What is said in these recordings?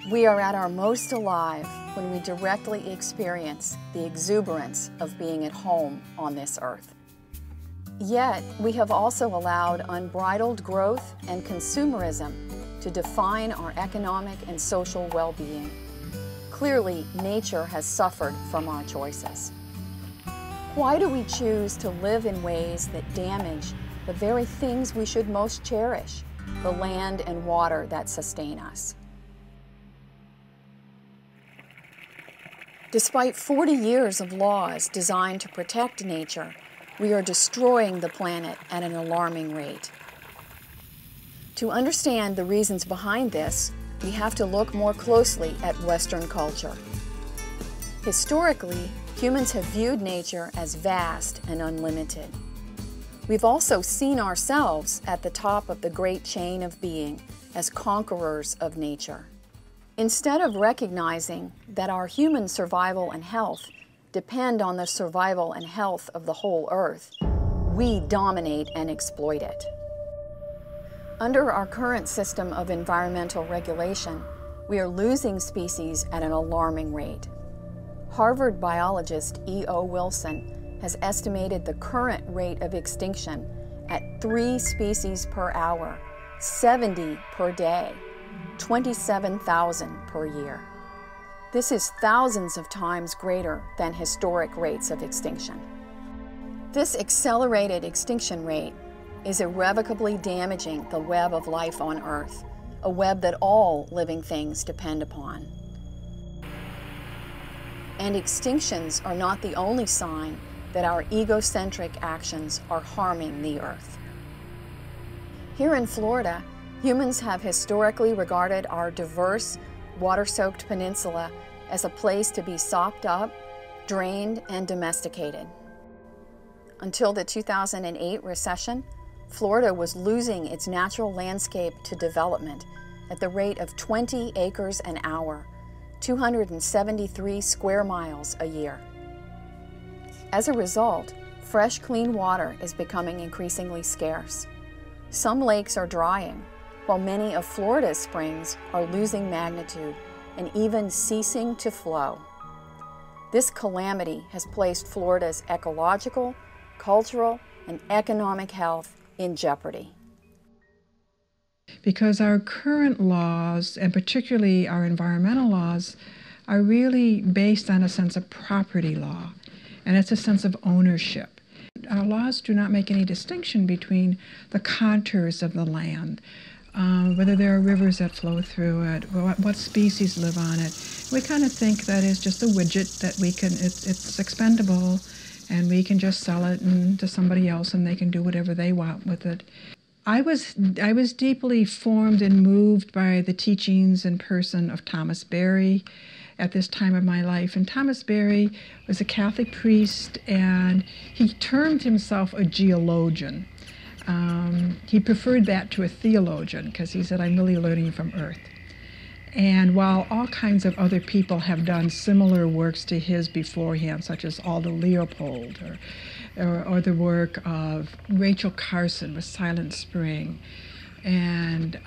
We are at our most alive when we directly experience the exuberance of being at home on this earth. Yet, we have also allowed unbridled growth and consumerism to define our economic and social well-being. Clearly, nature has suffered from our choices. Why do we choose to live in ways that damage the very things we should most cherish, the land and water that sustain us? Despite 40 years of laws designed to protect nature, we are destroying the planet at an alarming rate. To understand the reasons behind this, we have to look more closely at Western culture. Historically, humans have viewed nature as vast and unlimited. We've also seen ourselves at the top of the great chain of being as conquerors of nature. Instead of recognizing that our human survival and health depend on the survival and health of the whole earth, we dominate and exploit it. Under our current system of environmental regulation, we are losing species at an alarming rate. Harvard biologist E.O. Wilson has estimated the current rate of extinction at 3 species per hour, 70 per day, 27,000 per year. This is thousands of times greater than historic rates of extinction. This accelerated extinction rate is irrevocably damaging the web of life on Earth, a web that all living things depend upon. And extinctions are not the only sign that our egocentric actions are harming the Earth. Here in Florida, humans have historically regarded our diverse, water-soaked peninsula as a place to be sopped up, drained, and domesticated. Until the 2008 recession, Florida was losing its natural landscape to development at the rate of 20 acres an hour, 273 square miles a year. As a result, fresh, clean water is becoming increasingly scarce. Some lakes are drying, while many of Florida's springs are losing magnitude and even ceasing to flow. This calamity has placed Florida's ecological, cultural, and economic health in jeopardy. Because our current laws, and particularly our environmental laws, are really based on a sense of property law, and it's a sense of ownership. Our laws do not make any distinction between the contours of the land, whether there are rivers that flow through it, what species live on it. We kind of think that is just a widget that we can, it's expendable, and we can just sell it to somebody else and they can do whatever they want with it. I was deeply formed and moved by the teachings and person of Thomas Berry at this time of my life. And Thomas Berry was a Catholic priest, and he termed himself a geologian. He preferred that to a theologian because he said, I'm really learning from Earth. And while all kinds of other people have done similar works to his beforehand, such as Aldo Leopold, or the work of Rachel Carson with Silent Spring, and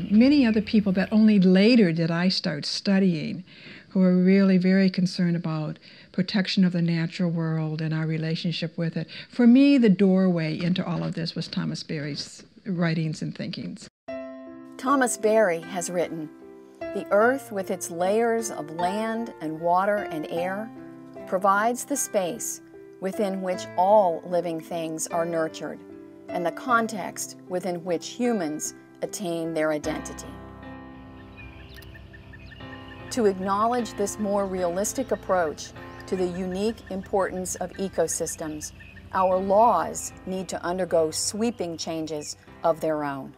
many other people that only later did I start studying, who are really very concerned about protection of the natural world and our relationship with it. For me, the doorway into all of this was Thomas Berry's writings and thinkings. Thomas Berry has written, "The earth with its layers of land and water and air provides the space within which all living things are nurtured and the context within which humans attain their identity." To acknowledge this more realistic approach to the unique importance of ecosystems, our laws need to undergo sweeping changes of their own.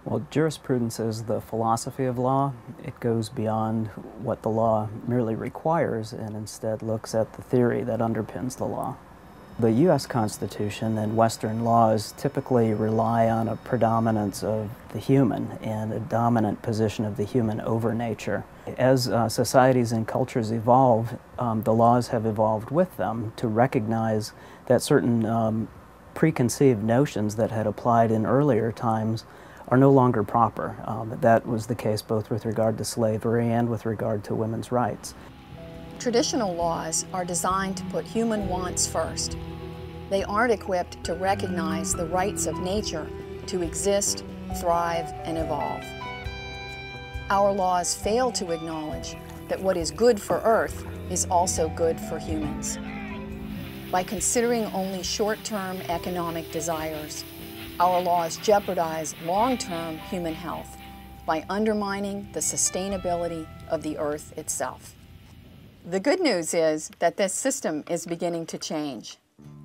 Well, jurisprudence is the philosophy of law. It goes beyond what the law merely requires and instead looks at the theory that underpins the law. The U.S. Constitution and Western laws typically rely on a predominance of the human and a dominant position of the human over nature. As societies and cultures evolve, the laws have evolved with them to recognize that certain preconceived notions that had applied in earlier times are no longer proper. That was the case both with regard to slavery and with regard to women's rights. Traditional laws are designed to put human wants first. They aren't equipped to recognize the rights of nature to exist, thrive, and evolve. Our laws fail to acknowledge that what is good for Earth is also good for humans. By considering only short-term economic desires, our laws jeopardize long-term human health by undermining the sustainability of the Earth itself. The good news is that this system is beginning to change.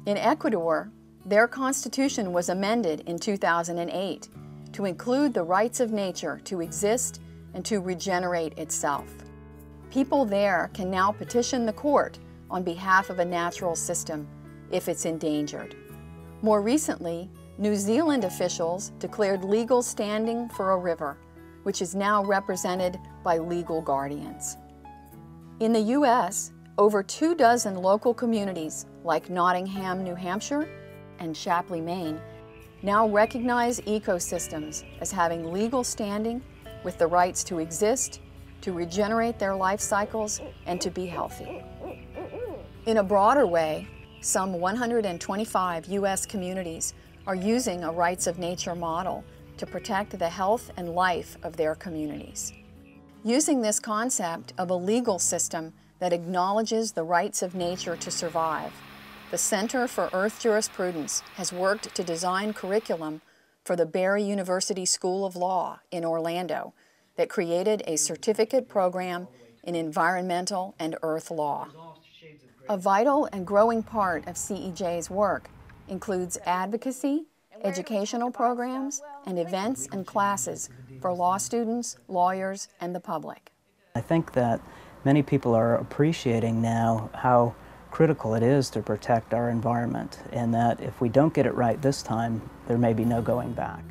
In Ecuador, their constitution was amended in 2008 to include the rights of nature to exist and to regenerate itself. People there can now petition the court on behalf of a natural system if it's endangered. More recently, New Zealand officials declared legal standing for a river, which is now represented by legal guardians. In the U.S., over 24 local communities like Nottingham, New Hampshire, and Shapley, Maine, now recognize ecosystems as having legal standing with the rights to exist, to regenerate their life cycles, and to be healthy. In a broader way, some 125 U.S. communities are using a rights of nature model to protect the health and life of their communities. Using this concept of a legal system that acknowledges the rights of nature to survive, the Center for Earth Jurisprudence has worked to design curriculum for the Barry University School of Law in Orlando that created a certificate program in environmental and earth law. A vital and growing part of CEJ's work includes advocacy, educational programs, and events and classes for law students, lawyers, and the public. I think that many people are appreciating now how critical it is to protect our environment, and that if we don't get it right this time, there may be no going back.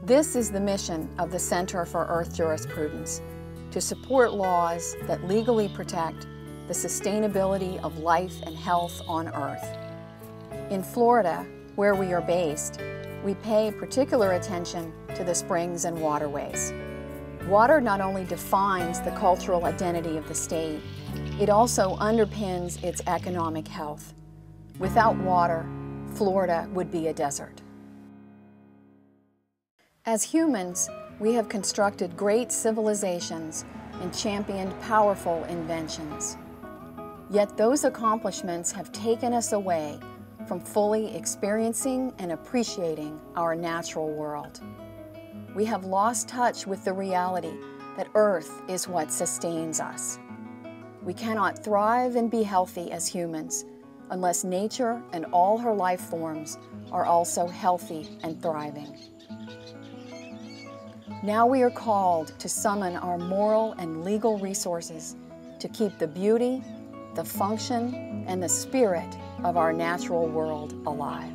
This is the mission of the Center for Earth Jurisprudence, to support laws that legally protect the sustainability of life and health on Earth. In Florida, where we are based, we pay particular attention to the springs and waterways. Water not only defines the cultural identity of the state, it also underpins its economic health. Without water, Florida would be a desert. As humans, we have constructed great civilizations and championed powerful inventions. Yet those accomplishments have taken us away from fully experiencing and appreciating our natural world. We have lost touch with the reality that Earth is what sustains us. We cannot thrive and be healthy as humans unless nature and all her life forms are also healthy and thriving. Now we are called to summon our moral and legal resources to keep the beauty, the function, and the spirit of our natural world alive.